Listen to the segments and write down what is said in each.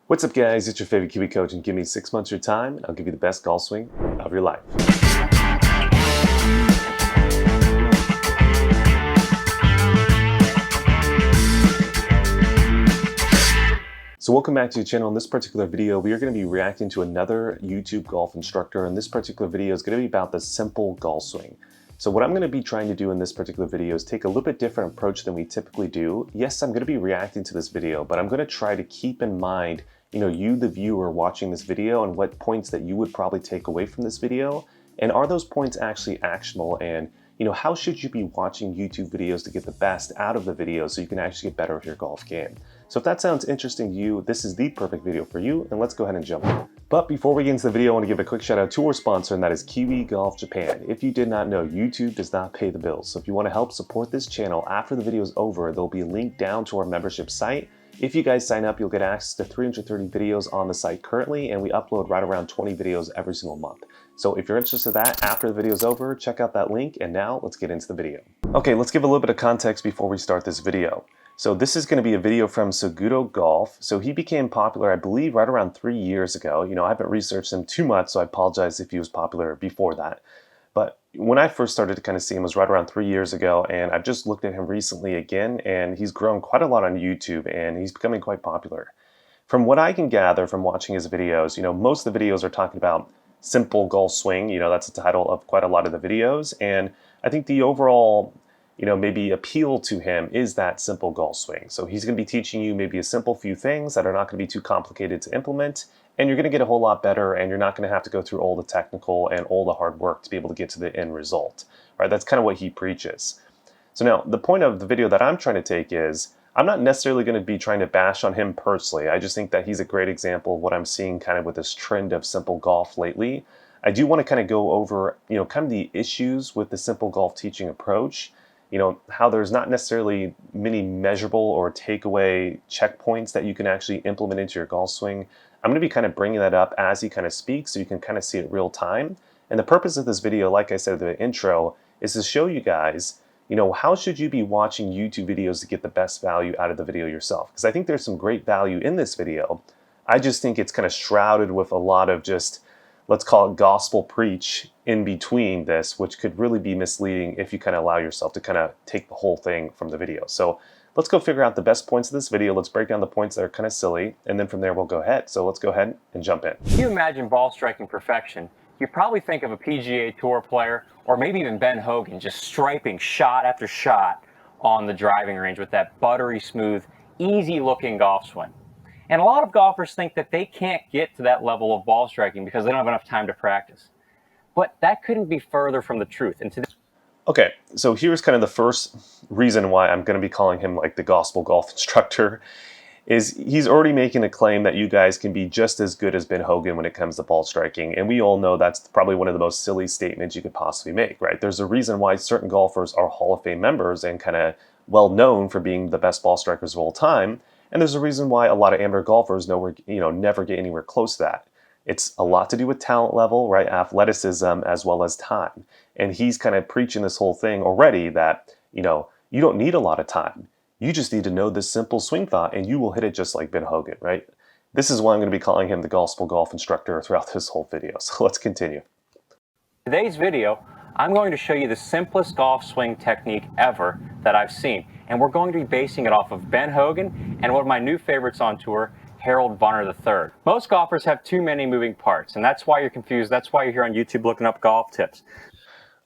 What's up guys, it's your favorite Kiwi coach and give me 6 months of your time and I'll give you the best golf swing of your life. So welcome back to your channel. In this particular video, we are going to be reacting to another YouTube golf instructor, and this particular video is going to be about the simple golf swing. So what I'm going to be trying to do in this particular video is take a little bit different approach than we typically do. Yes, I'm going to be reacting to this video, but I'm going to try to keep in mind, you the viewer watching this video and what points that you would probably take away from this video. And are those points actually actionable? And how should you be watching YouTube videos to get the best out of the video so you can actually get better at your golf game? So if that sounds interesting to you, this is the perfect video for you, and let's go ahead and jump in. But before we get into the video, I want to give a quick shout out to our sponsor, and that is Kiwi Golf Japan. If you did not know, YouTube does not pay the bills. So if you want to help support this channel after the video is over, there'll be a link down to our membership site. If you guys sign up, you'll get access to 330 videos on the site currently, and we upload right around 20 videos every single month. So if you're interested in that, after the video is over, check out that link, and now let's get into the video. Okay, let's give a little bit of context before we start this video. So this is going to be a video from SugatoGolf. So he became popular, I believe, right around 3 years ago. I haven't researched him too much, so I apologize if he was popular before that. But when I first started to kind of see him was right around 3 years ago, and I've just looked at him recently again, and he's grown quite a lot on YouTube, and he's becoming quite popular. From what I can gather from watching his videos, most of the videos are talking about simple golf swing. That's the title of quite a lot of the videos, and I think the overall maybe appeal to him is that simple golf swing. So he's going to be teaching you maybe a simple few things that are not going to be too complicated to implement, and you're going to get a whole lot better, and you're not going to have to go through all the technical and all the hard work to be able to get to the end result. Right? That's kind of what he preaches. So now the point of the video that I'm trying to take is I'm not necessarily going to be trying to bash on him personally. I just think that he's a great example of what I'm seeing kind of with this trend of simple golf lately. I do want to kind of go over, kind of the issues with the simple golf teaching approach. How there's not necessarily many measurable or takeaway checkpoints that you can actually implement into your golf swing. I'm going to be kind of bringing that up as he kind of speaks so you can kind of see it real time. And the purpose of this video, like I said in the intro, is to show you guys, how should you be watching YouTube videos to get the best value out of the video yourself? Because I think there's some great value in this video. I just think it's kind of shrouded with a lot of just, let's call it gospel preach in between this, which could really be misleading if you kind of allow yourself to kind of take the whole thing from the video. So let's go figure out the best points of this video. Let's break down the points that are kind of silly, and then from there we'll go ahead. So let's go ahead and jump in. If you imagine ball striking perfection, you probably think of a PGA Tour player, or maybe even Ben Hogan, just striping shot after shot on the driving range with that buttery smooth, easy looking golf swing. And a lot of golfers think that they can't get to that level of ball striking because they don't have enough time to practice. But that couldn't be further from the truth. Okay, so here's kind of the first reason why I'm going to be calling him like the gospel golf instructor, is he's already making a claim that you guys can be just as good as Ben Hogan when it comes to ball striking. And we all know that's probably one of the most silly statements you could possibly make, right? There's a reason why certain golfers are Hall of Fame members and kind of well known for being the best ball strikers of all time. And there's a reason why a lot of amateur golfers never get anywhere close to that. It's a lot to do with talent level, right? Athleticism as well as time. And he's kind of preaching this whole thing already that, you don't need a lot of time. You just need to know this simple swing thought and you will hit it just like Ben Hogan, right? This is why I'm going to be calling him the gospel golf instructor throughout this whole video. So let's continue. Today's video, I'm going to show you the simplest golf swing technique ever that I've seen. And we're going to be basing it off of Ben Hogan and one of my new favorites on tour, Harold Varner III. Most golfers have too many moving parts, and that's why you're confused. That's why you're here on YouTube looking up golf tips.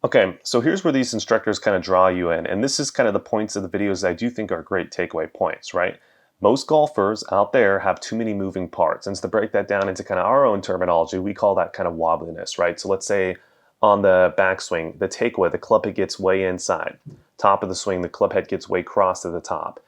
Okay, so here's where these instructors kind of draw you in, and this is kind of the points of the videos that I do think are great takeaway points, right? Most golfers out there have too many moving parts, and to break that down into kind of our own terminology, we call that kind of wobbliness, right? So let's say on the backswing, the takeaway, the club head gets way inside. Top of the swing, the club head gets way crossed to the top.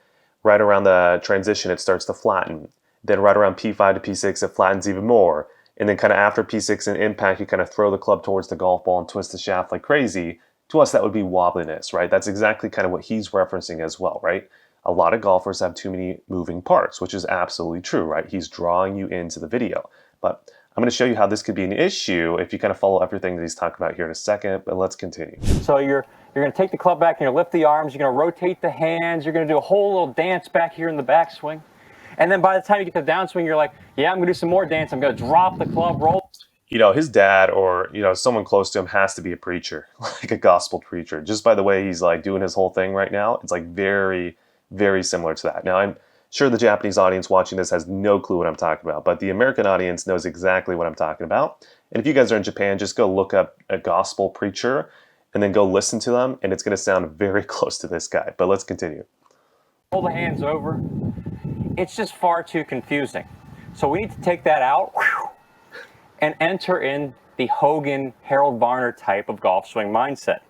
Right around the transition, it starts to flatten. Then right around P5 to P6, it flattens even more. And then kind of after P6 and impact, you kind of throw the club towards the golf ball and twist the shaft like crazy. To us, that would be wobbliness, right? That's exactly kind of what he's referencing as well, right? A lot of golfers have too many moving parts, which is absolutely true, right? He's drawing you into the video. But I'm going to show you how this could be an issue if you kind of follow everything that he's talking about here in a second, but let's continue. So you're going to take the club back and you're going to lift the arms, you're going to rotate the hands, you're going to do a whole little dance back here in the backswing. And then by the time you get to the downswing, you're like, yeah, I'm gonna do some more dance. I'm gonna drop the club, roll. You know, his dad or, you know, someone close to him has to be a preacher, like a gospel preacher. Just by the way he's like doing his whole thing right now, it's like very, very similar to that. Now, I'm sure the Japanese audience watching this has no clue what I'm talking about, but the American audience knows exactly what I'm talking about. And if you guys are in Japan, just go look up a gospel preacher and then go listen to them, and it's going to sound very close to this guy. But let's continue. Pull the hands over. It's just far too confusing. So we need to take that out and enter in the Hogan, Harold Varner type of golf swing mindset.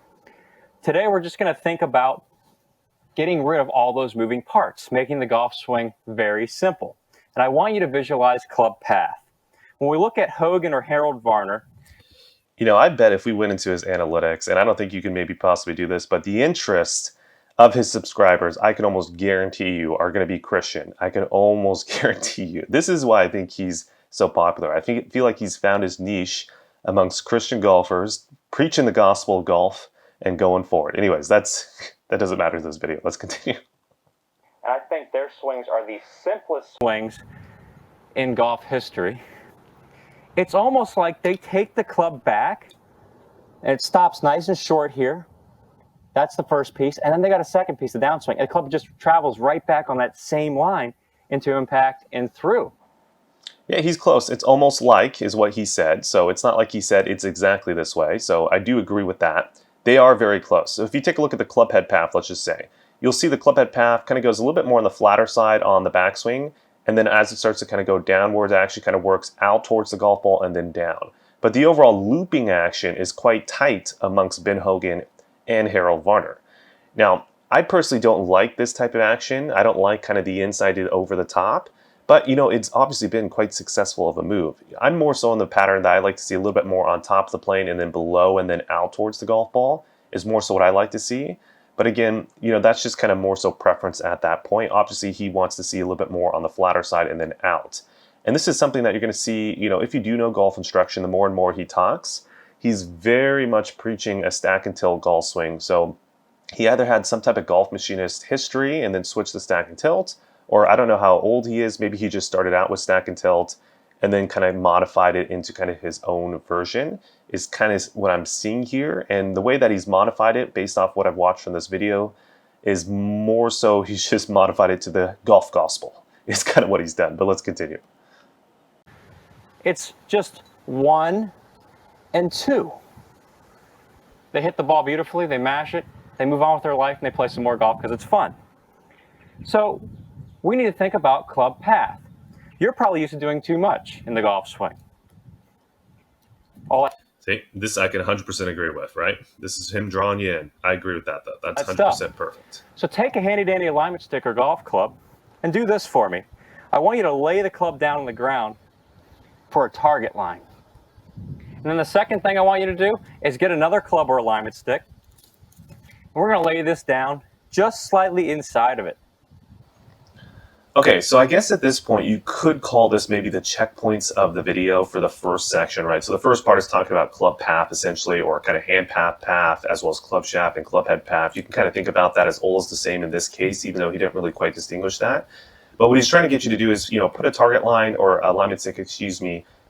Today, we're just going to think about getting rid of all those moving parts, making the golf swing very simple. And I want you to visualize club path. When we look at Hogan or Harold Varner, you know, I bet if we went into his analytics, and I don't think you can maybe possibly do this, but the interest of his subscribers, I can almost guarantee you, are going to be Christian. I can almost guarantee you. This is why I think he's so popular. I feel like he's found his niche amongst Christian golfers, preaching the gospel of golf and going forward. Anyways, that doesn't matter in this video. Let's continue. And I think their swings are the simplest swings in golf history. It's almost like they take the club back and it stops nice and short here. That's the first piece. And then they got a second piece, the downswing. And the club just travels right back on that same line into impact and through. Yeah, he's close. It's almost like is what he said. So it's not like he said it's exactly this way. So I do agree with that. They are very close. So if you take a look at the club head path, let's just say, you'll see the club head path kind of goes a little bit more on the flatter side on the backswing. And then as it starts to kind of go downwards, it actually kind of works out towards the golf ball and then down. But the overall looping action is quite tight amongst Ben Hogan and Harold Varner. Now, I personally don't like this type of action. I don't like kind of the inside over the top. But, you know, it's obviously been quite successful of a move. I'm more so in the pattern that I like to see a little bit more on top of the plane and then below and then out towards the golf ball is more so what I like to see. But again, you know, that's just kind of more so preference at that point. Obviously, he wants to see a little bit more on the flatter side and then out. And this is something that you're going to see, you know, if you do know golf instruction, the more and more he talks, he's very much preaching a stack and tilt golf swing. So he either had some type of golf machinist history and then switched to stack and tilt, or I don't know how old he is. Maybe he just started out with stack and tilt and then kind of modified it into kind of his own version is kind of what I'm seeing here. And the way that he's modified it based off what I've watched from this video is more so he's just modified it to the golf gospel. It's kind of what he's done, but let's continue. It's just 1 and 2. They hit the ball beautifully, they mash it, they move on with their life, and they play some more golf because it's fun. So we need to think about club path. You're probably used to doing too much in the golf swing. See, this I can 100% agree with, right? This is him drawing you in. I agree with that, though. That's 100% perfect. So take a handy-dandy alignment stick or golf club and do this for me. I want you to lay the club down on the ground for a target line. And then the second thing I want you to do is get another club or alignment stick. And we're going to lay this down just slightly inside of it. Okay, so I guess at this point you could call this maybe the checkpoints of the video for the first section, right? So the first part is talking about club path essentially, or kind of hand path, as well as club shaft and club head path. You can kind of think about that as all is the same in this case, even though he didn't really quite distinguish that. But what he's trying to get you to do is, you know, put a target line or alignment stick,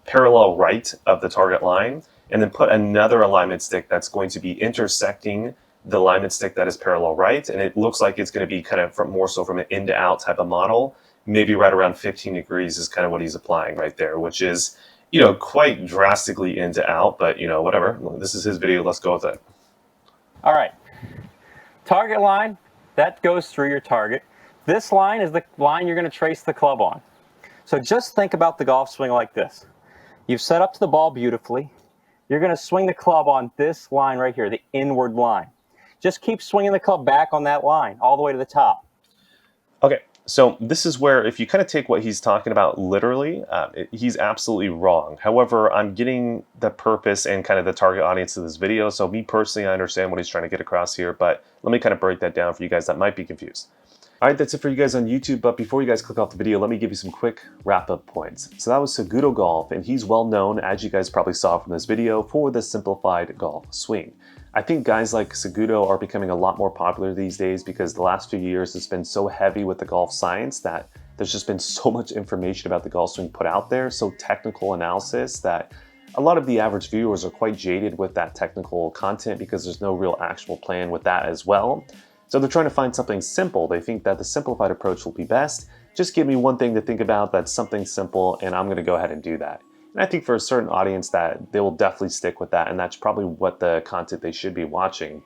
parallel right of the target line, and then put another alignment stick that's going to be intersecting the alignment stick that is parallel right, and it looks like it's going to be kind of more so from an in to out type of model, maybe right around 15 degrees is kind of what he's applying right there, which is, you know, quite drastically in to out, but, you know, whatever. This is his video. Let's go with it. All right. Target line, that goes through your target. This line is the line you're going to trace the club on. So just think about the golf swing like this. You've set up to the ball beautifully. You're going to swing the club on this line right here, the inward line. Just keep swinging the club back on that line all the way to the top. Okay, so this is where if you kind of take what he's talking about literally, he's absolutely wrong. However, I'm getting the purpose and kind of the target audience of this video. So me personally, I understand what he's trying to get across here, but let me kind of break that down for you guys that might be confused. All right, that's it for you guys on YouTube, but before you guys click off the video, let me give you some quick wrap-up points. So that was SugatoGolf, and he's well known, as you guys probably saw from this video, for the simplified golf swing. I think guys like Sugato are becoming a lot more popular these days because the last few years it's been so heavy with the golf science that there's just been so much information about the golf swing put out there, so technical analysis, that a lot of the average viewers are quite jaded with that technical content because there's no real actual plan with that as well. So they're trying to find something simple. They think that the simplified approach will be best. Just give me one thing to think about that's something simple, and I'm going to go ahead and do that. And I think for a certain audience that they will definitely stick with that, and that's probably what the content they should be watching.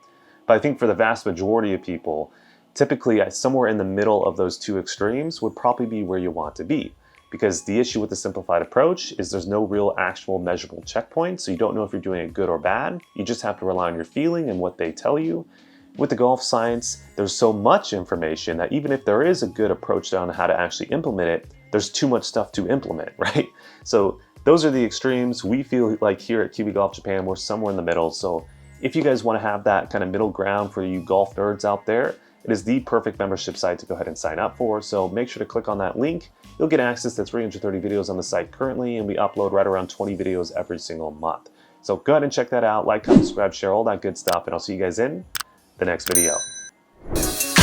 But I think for the vast majority of people, typically somewhere in the middle of those two extremes would probably be where you want to be. Because the issue with the simplified approach is there's no real actual measurable checkpoint, so you don't know if you're doing it good or bad. You just have to rely on your feeling and what they tell you. With the golf science, there's so much information that even if there is a good approach on how to actually implement it, there's too much stuff to implement, right? So those are the extremes. We feel like here at Kiwi Golf Japan, we're somewhere in the middle. So if you guys want to have that kind of middle ground for you golf nerds out there, it is the perfect membership site to go ahead and sign up for. So make sure to click on that link. You'll get access to 330 videos on the site currently, and we upload right around 20 videos every single month. So go ahead and check that out. Like, comment, subscribe, share, all that good stuff, and I'll see you guys in the next video.